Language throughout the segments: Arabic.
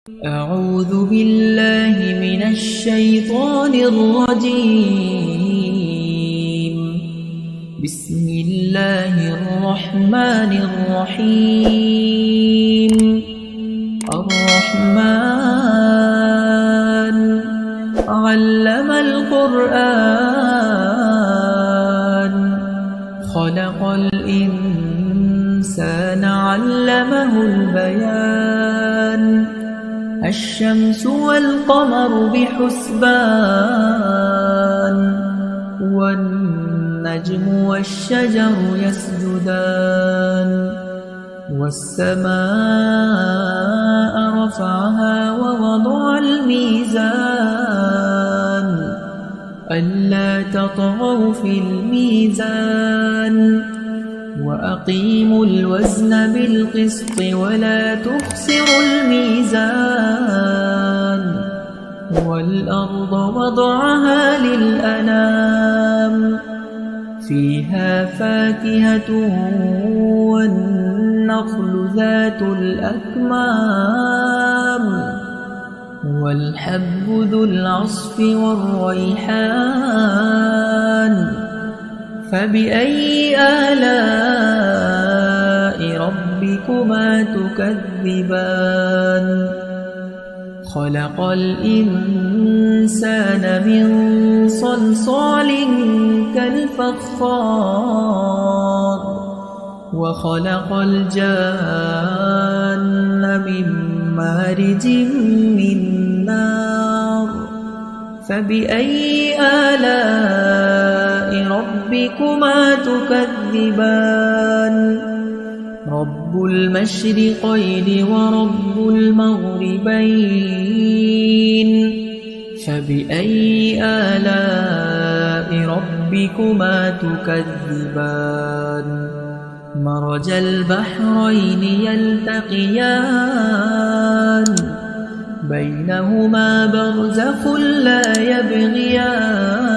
أعوذ بالله من الشيطان الرجيم. بسم الله الرحمن الرحيم. الرحمن علم القرآن خلق الإنسان علمه البيان الشمس والقمر بحسبان والنجم والشجر يسجدان والسماء رفعها ووضع الميزان ألا تطغوا في الميزان وأقيموا الوزن بالقسط ولا تخسروا الميزان والأرض وضعها للأنام فيها فاكهة والنخل ذات الأكمام والحب ذو العصف والريحان فبأي آلاء ربكما تكذبان خلق الإنسان من صلصال كالفخار وخلق الجان من مارج من نار فبأي آلاء ربكما تكذبان رب المشرقين ورب المغربين فبأي آلاء ربكما تكذبان مرج البحرين يلتقيان بينهما برزخ لا يبغيان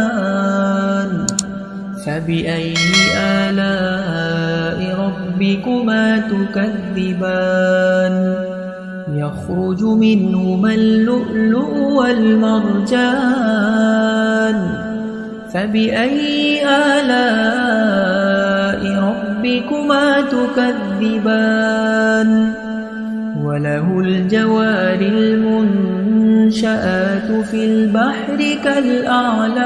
فبأي آلاء ربكما تكذبان يخرج منهما اللؤلؤ والمرجان فبأي آلاء ربكما تكذبان وله الجوار المنشآت في البحر كالأعلام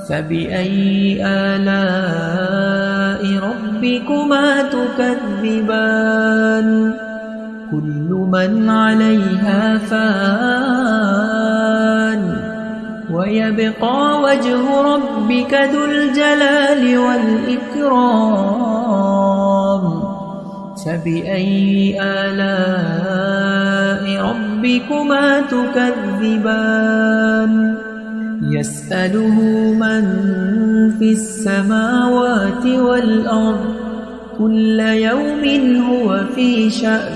فبأي آلاء ربكما تكذبان كل من عليها فان ويبقى وجه ربك ذو الجلال والإكرام فبأي آلاء ربكما تكذبان يسأله من في السماوات والأرض كل يوم هو في شأن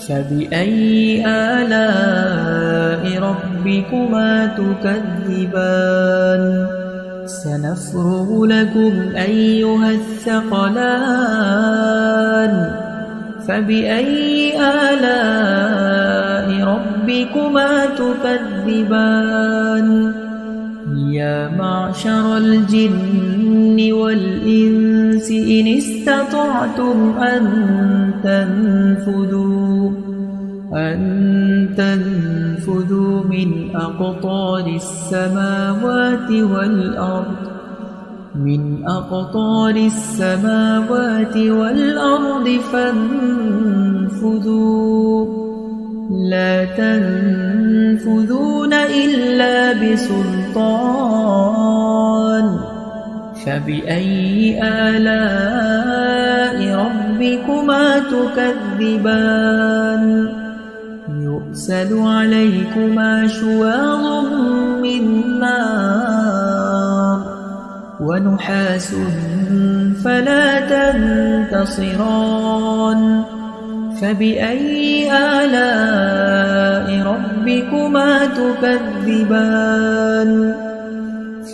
فبأي آلاء ربكما تكذبان سنفرغ لكم أيها الثقلان فبأي آلاء ربكما تكذبان يا معشر الجن والإنس إن استطعتم أن تنفذوا من أقطار السماوات والأرض فانفذوا لا تنفذون إلا بسلطان فبأي آلاء ربكما تكذبان يرسل عليكما شواظ من نار ونحاس فلا تنتصران فبأي آلاء ربكما تكذبان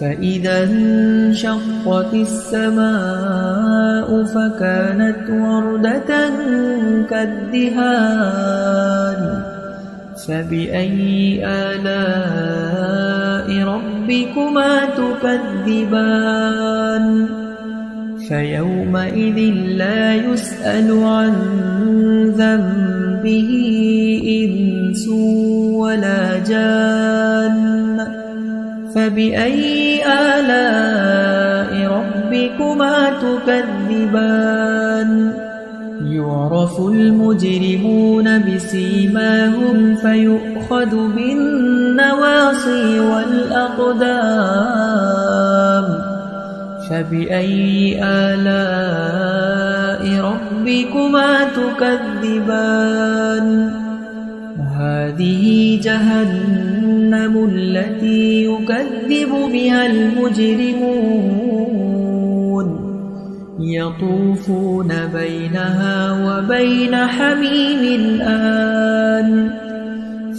فإذا انشقت السماء فكانت وردة كالدهان فبأي آلاء ربكما تكذبان فيومئذ لا يسأل عن ذنبه إنس ولا جان فبأي آلاء ربكما تكذبان يعرف المجرمون بسيماهم فيؤخذ بالنواصي والأقدام فبأي آلاء ربكما تكذبان هذه جهنم التي يكذب بها المجرمون يطوفون بينها وبين حميم آن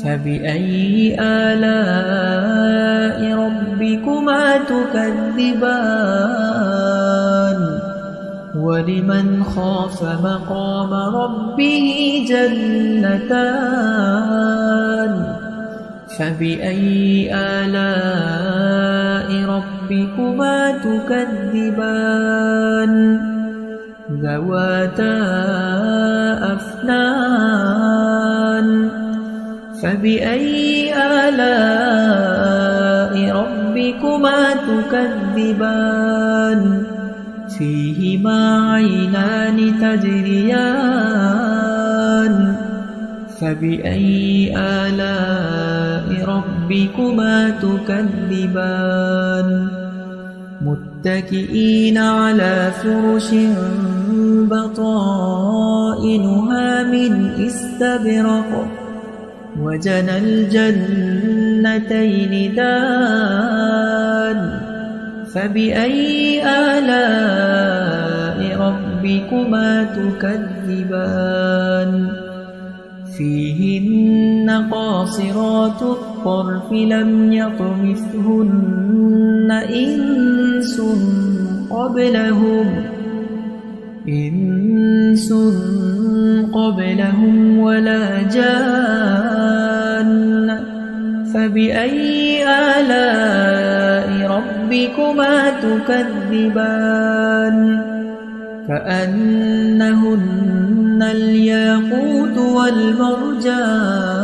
فبأي آلاء ربكما تكذبان ولمن خاف مقام ربه جنتان فبأي آلاء ربكما تكذبان ذواتا أفنان فبأي آلاء ربكما تكذبان فيهما عينان تجريان فبأي آلاء ربكما تكذبان متكئين على فرش بطائنها من استبرق وجنى الجنتين دان فبأي آلاء ربكما تكذبان فيهن قاصرات الطرف لم يطمثهن إنس قبلهم ولا جان فبأي آلاء ربكما تكذبان كأنهن الياقوت والمرجان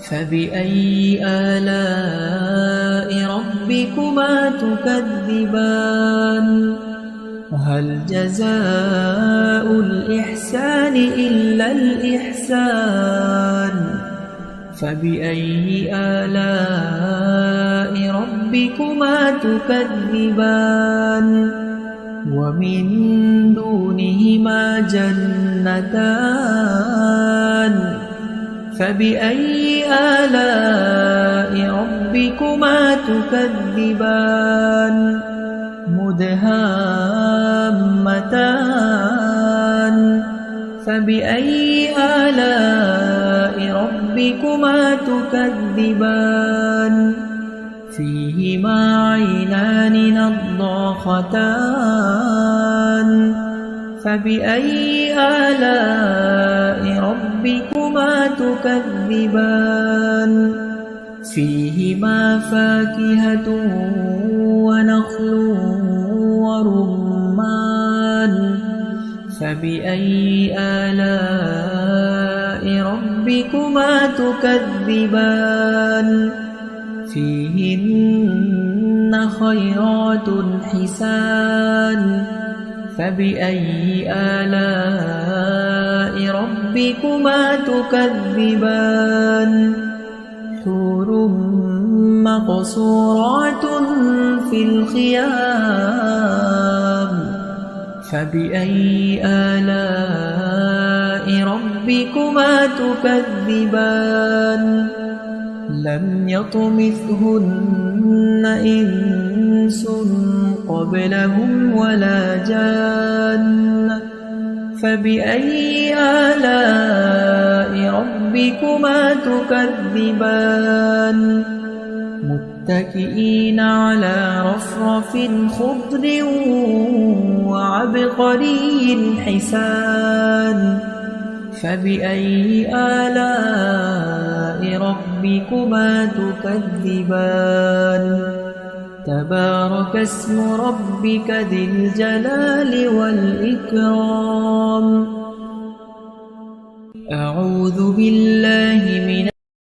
فبأي آلاء ربكما تكذبان هل جزاء الإحسان إلا الإحسان فبأي آلاء ربكما تكذبان ومن دونهما جنتان فبأي آلاء ربكما تكذبان مدهامتان فبأي آلاء ربكما تكذبان فيهما عينان نضاختان فبأي آلاء ربكما تكذبان فيهما فاكهة ونخل ورمان فبأي آلاء ربكما تكذبان فيهن خيرات حسان فبأي آلاء ربكما تكذبان حور مقصورات في الخيام فبأي آلاء ربكما تكذبان لم يطمثهن إنس قبلهم ولا جان فبأي آلاء ربكما تكذبان متكئين على رفرف خضر وعبقري حسان فبأي آلاء ربكما تكذبان تبارك اسم ربك ذي الجلال والإكرام أعوذ بالله